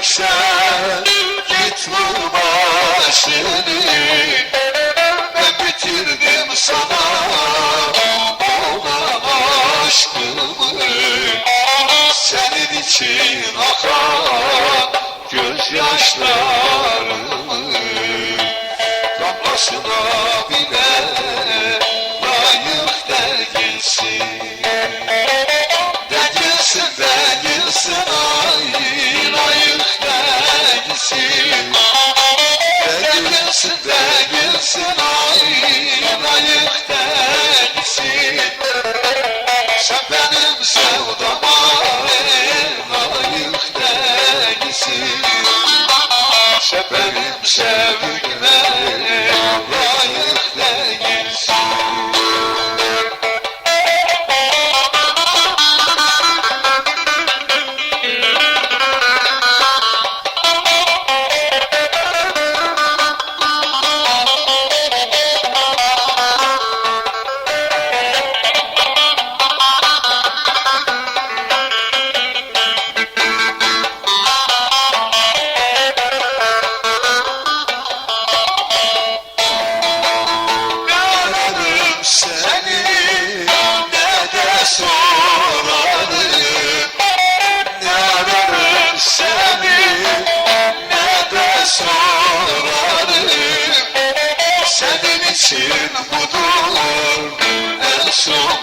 gerekse git vur başını. Ben bitirdim sana olan aşkımı. Senin için akan gözyaşlarımı damlasına bile layık değilsin. Değilsin, değilsin, ay layık değilsin. Değilsin, değilsin, ay layık değilsin. Sen benim sevdama layık değilsin. Sen benim sevgime layık değilsin. Seni ne de sorarım, ne ararım seni ne de sorarım. Senin için budur en son